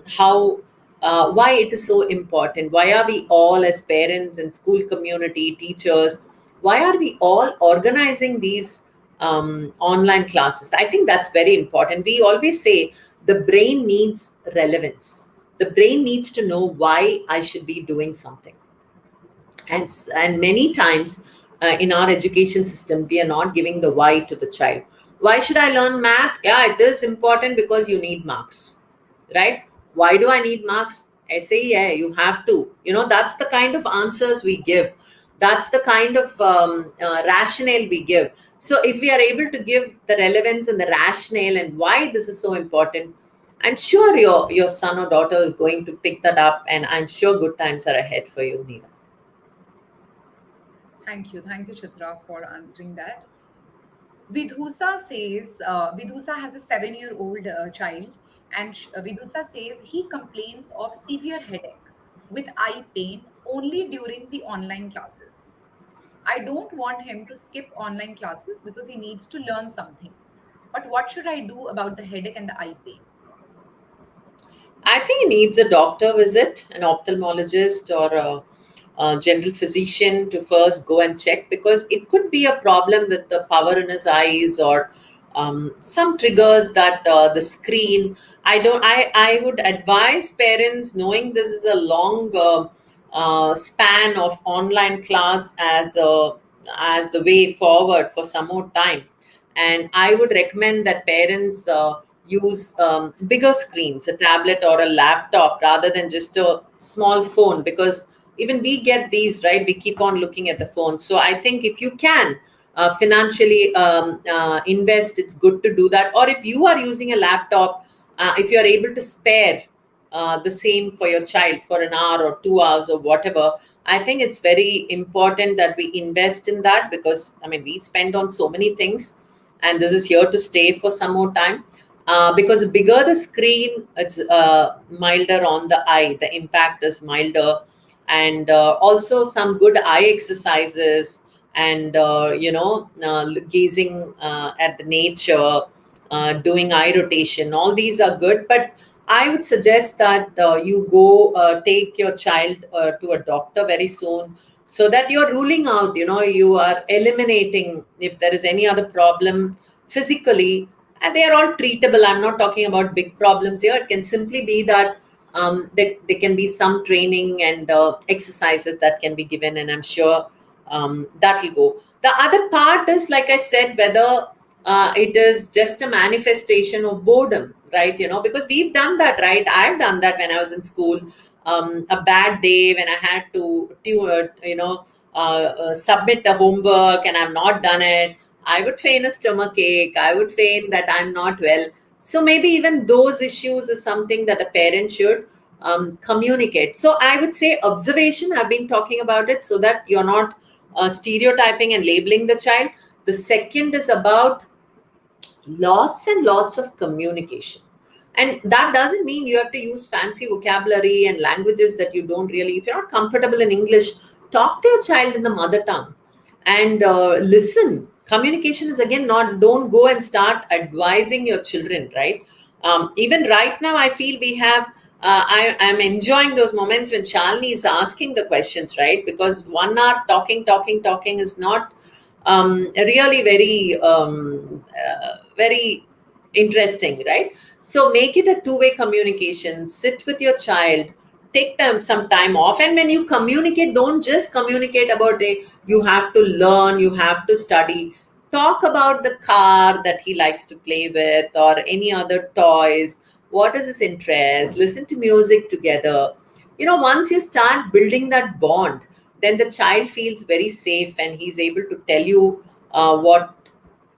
how why it is so important. Why are we all, as parents and school community, teachers, why are we all organizing these online classes? I think that's very important. We always say the brain needs relevance. The brain needs to know why I should be doing something. And many times in our education system, we are not giving the why to the child. Why should I learn math? Yeah, it is important because you need marks, right? Why do I need marks? I say, yeah, you have to. That's the kind of answers we give. That's the kind of rationale we give. So if we are able to give the relevance and the rationale and why this is so important, I'm sure your son or daughter is going to pick that up, and I'm sure good times are ahead for you, Neela. Thank you. Thank you, Chitra, for answering that. Vidhusa has a 7-year-old child, and Vidhusa says he complains of severe headache with eye pain only during the online classes. I don't want him to skip online classes because he needs to learn something. But what should I do about the headache and the eye pain? I think he needs a doctor visit, an ophthalmologist or a general physician to first go and check, because it could be a problem with the power in his eyes or some triggers that the screen. I would advise parents, knowing this is a long span of online class as the way forward for some more time, and I would recommend that parents use bigger screens, a tablet or a laptop, rather than just a small phone, because even we get these, right? We keep on looking at the phone. So I think if you can financially invest, it's good to do that. Or if you are using a laptop, if you are able to spare the same for your child for an hour or 2 hours or whatever, I think it's very important that we invest in that, because I mean, we spend on so many things, and this is here to stay for some more time. Because the bigger the screen, it's milder on the eye. The impact is milder, and also some good eye exercises, and gazing at the nature, doing eye rotation. All these are good, but I would suggest that you go take your child to a doctor very soon, so that you're ruling out, you are eliminating if there is any other problem physically, and they are all treatable. I'm not talking about big problems here. It can simply be that there can be some training and exercises that can be given, and I'm sure that will go. The other part is, like I said, whether it is just a manifestation of boredom, right? Because we've done that, right? I've done that when I was in school. A bad day when I had to submit the homework and I've not done it, I would feign a stomach ache. I would feign that I'm not well. So maybe even those issues is something that a parent should communicate. So I would say observation. I've been talking about it, so that you're not stereotyping and labeling the child. The second is about lots and lots of communication. And that doesn't mean you have to use fancy vocabulary and languages that you don't really, if you're not comfortable in English, talk to your child in the mother tongue, and listen. Communication is, again, not, don't go and start advising your children, right? Even right now, I feel we have I'm enjoying those moments when Shalini is asking the questions, right? Because 1 hour talking is not really very interesting, right? So make it a two-way communication. Sit with your child, take them some time off, and when you communicate, don't just communicate about you have to learn, you have to study. Talk about the car that he likes to play with, or any other toys. What is his interest? Listen to music together. Once you start building that bond, then the child feels very safe, and he's able to tell you what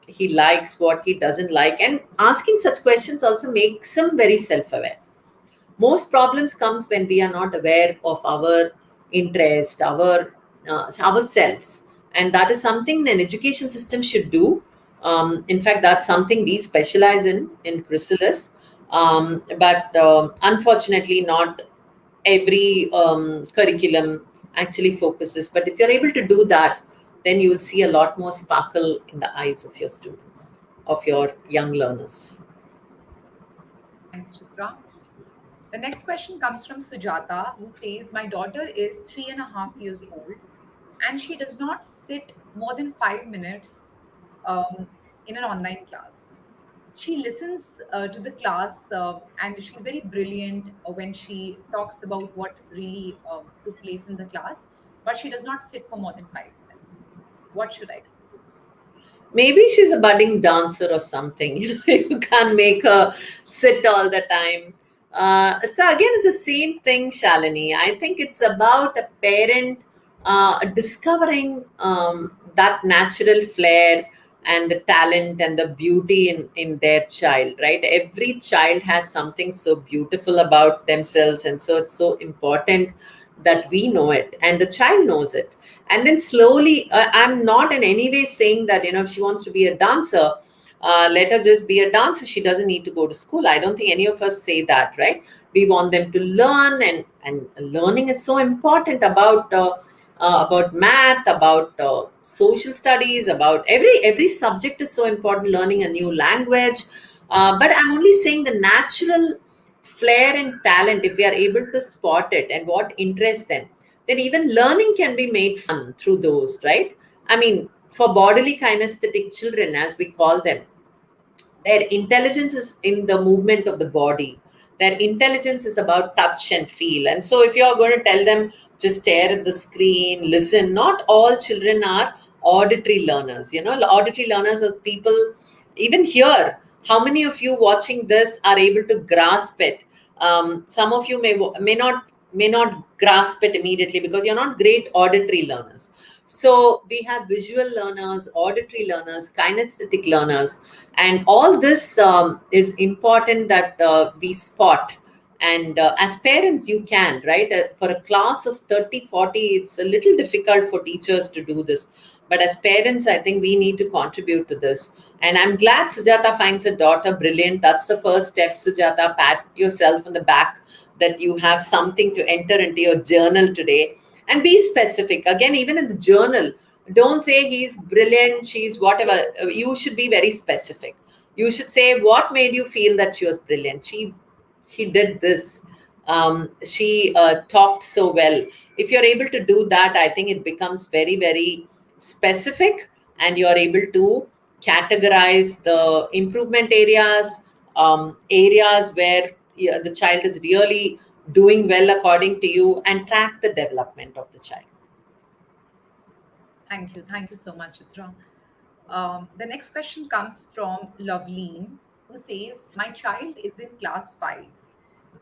he likes, what he doesn't like. And asking such questions also makes him very self-aware. Most problems comes when we are not aware of our interest, ourselves, and that is something an education system should do. In fact, that's something we specialize in Chrysalis, but unfortunately, not every curriculum actually focuses. But if you're able to do that, then you will see a lot more sparkle in the eyes of your students, of your young learners. Thank you, Chitra. The next question comes from Sujata, who says, my daughter is 3.5 years old and she does not sit more than 5 minutes um, in an online class. She listens to the class and she's very brilliant when she talks about what really took place in the class, but she does not sit for more than 5 minutes. What should I do? Maybe she's a budding dancer or something. You can't make her sit all the time. So again, it's the same thing, Shalini. I think it's about a parent discovering that natural flair and the talent and the beauty in their child, right? Every child has something so beautiful about themselves, and so it's so important that we know it and the child knows it. And then slowly, I'm not in any way saying that, if she wants to be a dancer, let her just be a dancer. She doesn't need to go to school. I don't think any of us say that, right? We want them to learn, and learning is so important about math, about social studies, about every subject is so important. Learning a new language, but I'm only saying the natural flair and talent, if we are able to spot it and what interests them, then even learning can be made fun through those, right? I mean, for bodily kinesthetic children, as we call them, their intelligence is in the movement of the body. Their intelligence is about touch and feel. And so, if you're going to tell them just stare at the screen, listen, not all children are auditory learners. Auditory learners are people, even here, how many of you watching this are able to grasp it? Some of you may not grasp it immediately because you're not great auditory learners. So we have visual learners, auditory learners, kinesthetic learners, and all this is important that we spot. And as parents, you can, right? For a class of 30, 40, it's a little difficult for teachers to do this. But as parents, I think we need to contribute to this. And I'm glad Sujata finds her daughter brilliant. That's the first step, Sujata. Pat yourself on the back that you have something to enter into your journal today. And be specific. Again, even in the journal, don't say he's brilliant, she's whatever. You should be very specific. You should say what made you feel that she was brilliant. She did this. She talked so well. If you're able to do that, I think it becomes very, very specific, and you're able to categorize the improvement areas, areas where, yeah, the child is really doing well according to you, and track the development of the child. Thank you. Thank you so much, Chitra. The next question comes from Loveleen, who says, my child is in class 5.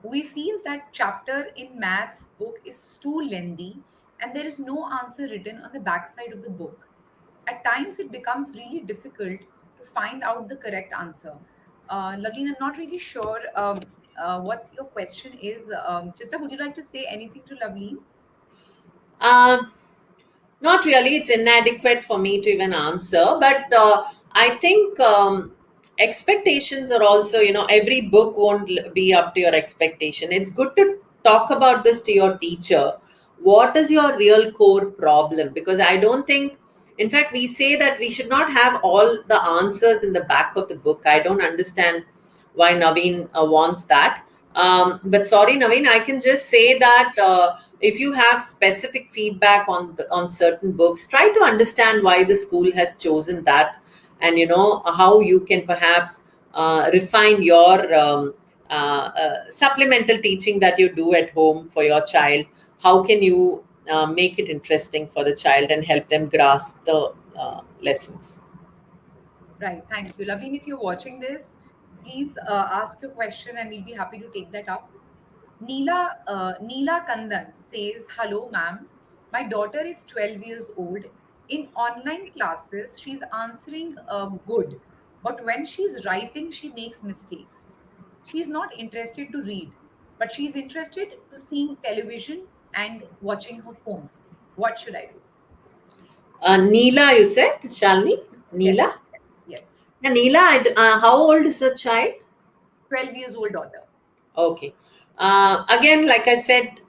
We feel that chapter in maths book is too lengthy and there is no answer written on the backside of the book. At times, it becomes really difficult to find out the correct answer. Loveleen, I'm not really sure what your question is. Chitra, would you like to say anything to Loveleen? Um, Not really. It's inadequate for me to even answer. But I think expectations are also, every book won't be up to your expectation. It's good to talk about this to your teacher. What is your real core problem? Because I don't think, in fact, we say that we should not have all the answers in the back of the book. I don't understand why Naveen wants that. But sorry, Naveen, I can just say that. If you have specific feedback on certain books, try to understand why the school has chosen that, and how you can perhaps refine your supplemental teaching that you do at home for your child. How can you make it interesting for the child and help them grasp the lessons? Right. Thank you. Loveleen, if you're watching this, please ask your question and we'll be happy to take that up. Neela Kandan says, hello, ma'am. My daughter is 12 years old. In online classes, she's answering good, but when she's writing, she makes mistakes. She's not interested to read, but she's interested to seeing television and watching her phone. What should I do? Neela, you said, Shalini? Yes, Neela? yes. Yeah, Neela, how old is the child? 12 years old daughter. Okay. Again, like I said,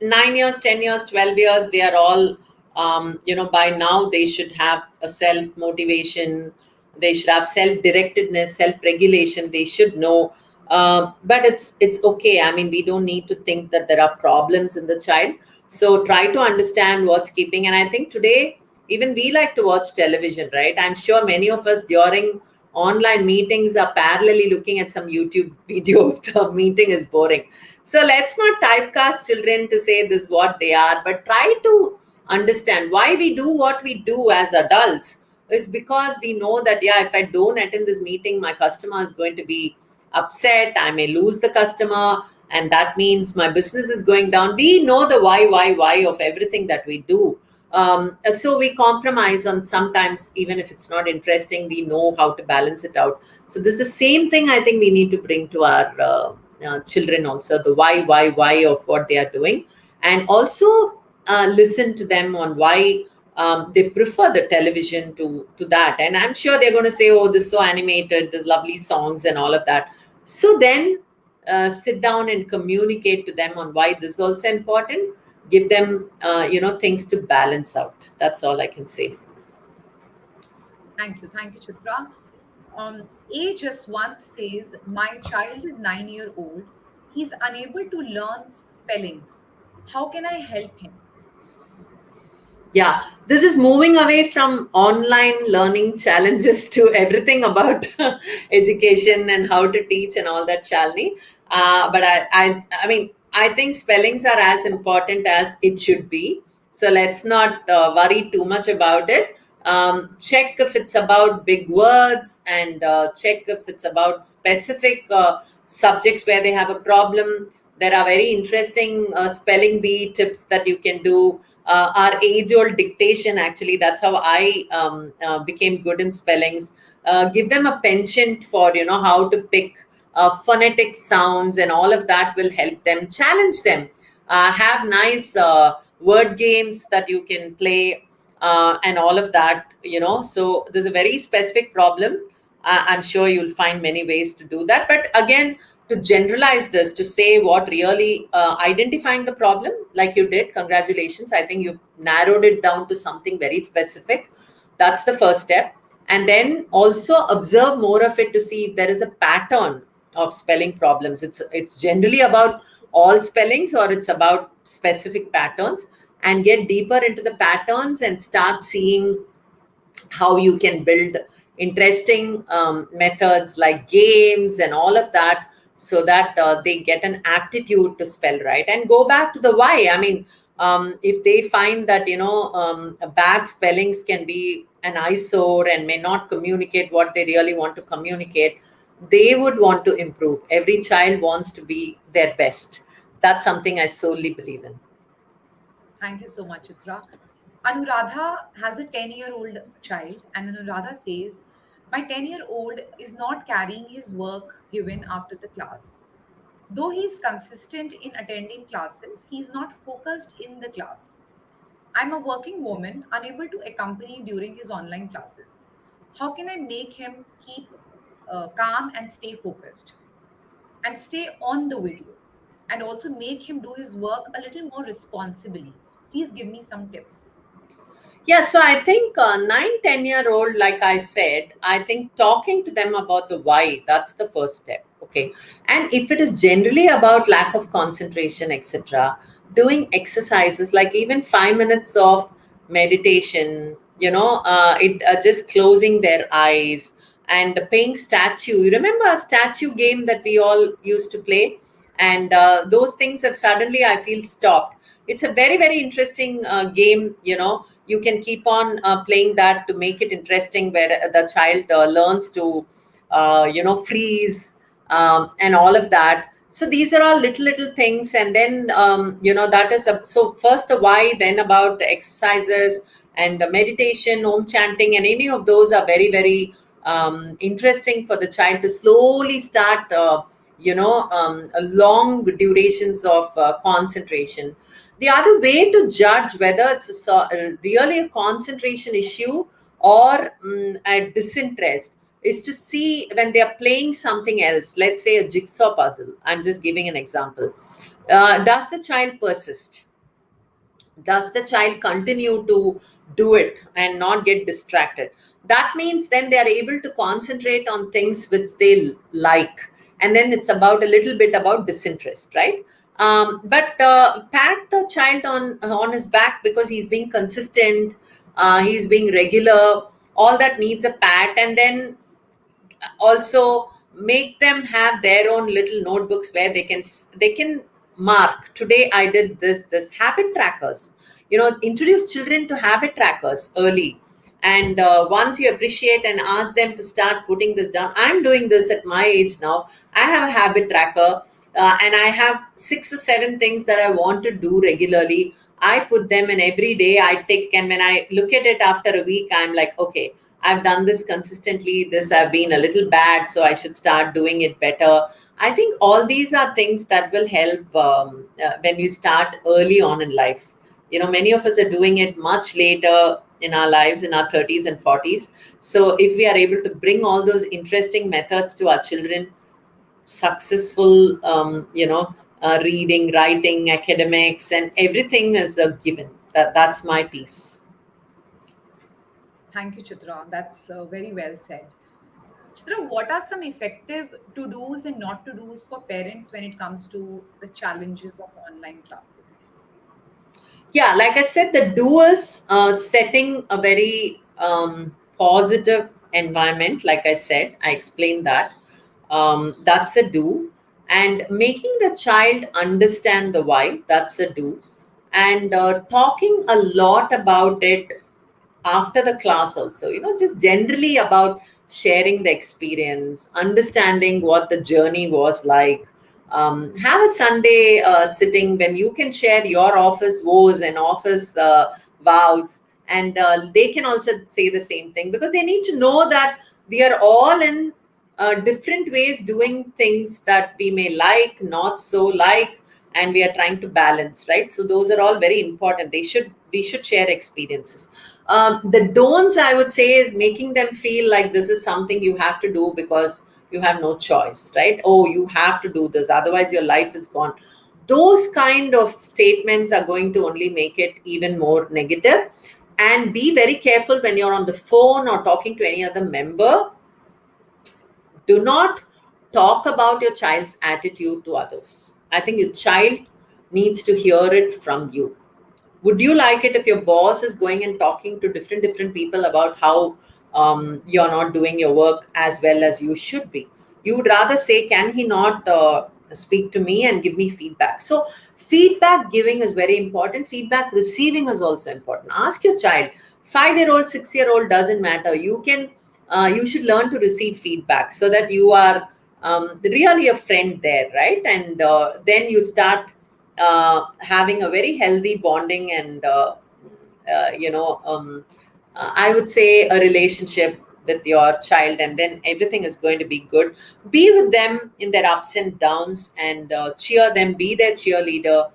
9 years, 10 years, 12 years, they are all, by now they should have a self motivation, they should have self directedness, self regulation, they should know. But it's okay. I mean, we don't need to think that there are problems in the child. So try to understand what's keeping. And I think today, even we like to watch television, right? I'm sure many of us during online meetings are parallelly looking at some YouTube video if the meeting is boring. So let's not typecast children to say this what they are, but try to understand why we do what we do as adults. Is because we know that, yeah, if I don't attend this meeting, my customer is going to be upset. I may lose the customer, and that means my business is going down. We know the why of everything that we do. So we compromise on sometimes, even if it's not interesting, we know how to balance it out. So this is the same thing I think we need to bring to our children also, the why of what they are doing, and also listen to them on why they prefer the television to that. And I'm sure they're going to say, oh, this is so animated, the lovely songs and all of that. So then sit down and communicate to them on why this is also important. Give them things to balance out. That's all I can say. Thank you. Thank you, Chitra. A just once says, my child is 9 year old. He's unable to learn spellings. How can I help him? Yeah, this is moving away from online learning challenges to everything about education and how to teach and all that, Shalini. But I mean, I think spellings are as important as it should be. So let's not worry too much about it. Check if it's about big words, and check if it's about specific subjects where they have a problem. There are very interesting spelling bee tips that you can do. Our age old dictation, actually, that's how I became good in spellings. Give them a penchant for how to pick phonetic sounds, and all of that will help them. Challenge them. Have nice word games that you can play, and all of that. So there's a very specific problem. I'm sure you'll find many ways to do that, but again, to generalize this, to say what really identifying the problem like you did, congratulations, I think you've narrowed it down to something very specific. That's the first step. And then also observe more of it to see if there is a pattern of spelling problems. It's generally about all spellings, or it's about specific patterns, and get deeper into the patterns and start seeing how you can build interesting methods like games and all of that, so that they get an aptitude to spell right. And go back to the why. I mean, if they find that bad spellings can be an eyesore and may not communicate what they really want to communicate, they would want to improve. Every child wants to be their best. That's something I solely believe in. Thank you so much, Chitra. Anuradha has a 10-year-old child, and Anuradha says, my 10-year-old is not carrying his work given after the class. Though he is consistent in attending classes, he is not focused in the class. I'm a working woman, unable to accompany during his online classes. How can I make him keep calm and stay focused and stay on the video, and also make him do his work a little more responsibly? Please give me some tips. Yeah, so I think 9, 10-year-old, like I said, I think talking to them about the why, that's the first step. Okay. And if it is generally about lack of concentration, etc., doing exercises like even 5 minutes of meditation, it just closing their eyes and playing statue. You remember a statue game that we all used to play? And those things have suddenly, I feel, stopped. It's a very, very interesting game. You can keep on playing that to make it interesting, where the child learns to freeze, and all of that. So these are all little things. And then that is so first the why, then about the exercises and the meditation, home chanting, and any of those are very, very interesting for the child to slowly start a long durations of concentration. The other way to judge whether it's really a concentration issue or a disinterest is to see when they are playing something else, let's say a jigsaw puzzle. I'm just giving an example. Does the child persist? Does the child continue to do it and not get distracted? That means then they are able to concentrate on things which they like. And then it's about a little bit about disinterest, right? But pat the child on his back because he's being consistent, he's being regular. All that needs a pat. And then also make them have their own little notebooks where they can mark, today I did this habit trackers. Introduce children to habit trackers early. And once you appreciate and ask them to start putting this down, I'm doing this at my age now. I have a habit tracker, and I have 6 or 7 things that I want to do regularly. I put them in every day, I tick, and when I look at it after a week, I'm like, okay, I've done this consistently. This I've been a little bad, so I should start doing it better. I think all these are things that will help when you start early on in life. Many of us are doing it much later in our lives, in our 30s and 40s. So if we are able to bring all those interesting methods to our children, successful, reading, writing, academics, and everything is a given. That's my piece. Thank you, Chitra. That's very well said. Chitra, what are some effective to do's and not to do's for parents when it comes to the challenges of online classes? Yeah, like I said, the doers setting a very positive environment. Like I said, I explained that. That's a do. And making the child understand the why, that's a do. And talking a lot about it after the class also, just generally about sharing the experience, understanding what the journey was like. Have a Sunday sitting when you can share your office woes and office vows, and they can also say the same thing, because they need to know that we are all in different ways doing things that we may like, not so like, and we are trying to balance, right? So those are all very important. We should share experiences. The don'ts, I would say, is making them feel like this is something you have to do because you have no choice, right? Oh, you have to do this, otherwise your life is gone. Those kind of statements are going to only make it even more negative. And be very careful when you're on the phone or talking to any other member. Do not talk about your child's attitude to others. I think your child needs to hear it from you. Would you like it if your boss is going and talking to different people about how you're not doing your work as well as you should be? You would rather say, can he not speak to me and give me feedback? So feedback giving is very important. Feedback receiving is also important. Ask your child. 5-year old, 6-year old, doesn't matter. You should learn to receive feedback so that you are really a friend there, right? And then you start having a very healthy bonding and uh, you know um, I would say a relationship with your child, and then everything is going to be good. Be with them in their ups and downs, and cheer them, be their cheerleader.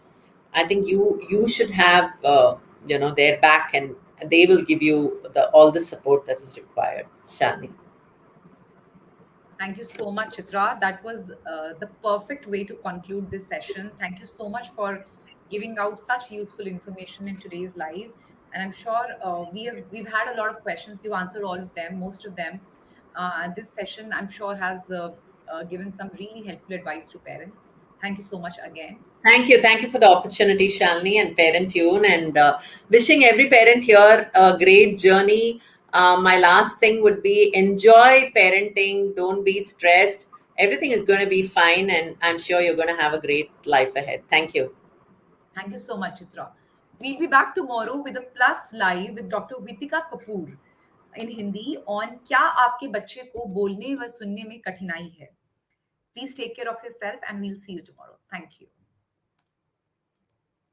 I think you should have their back, and they will give you the all the support that is required, Shani. Thank you so much, Chitra. That was the perfect way to conclude this session. Thank you so much for giving out such useful information in today's live. And I'm sure we've had a lot of questions. You answered all of them, most of them. This session, I'm sure, has given some really helpful advice to parents. Thank you so much again. Thank you. Thank you for the opportunity, Shalini and Parentune, and wishing every parent here a great journey. My last thing would be enjoy parenting. Don't be stressed. Everything is going to be fine, and I'm sure you're going to have a great life ahead. Thank you. Thank you so much, Chitra. We'll be back tomorrow with a Plus Live with Dr. Vitika Kapoor in Hindi on क्या आपके बच्चे को बोलने व सुनने में कठिनाई है. Please take care of yourself and we'll see you tomorrow. Thank you.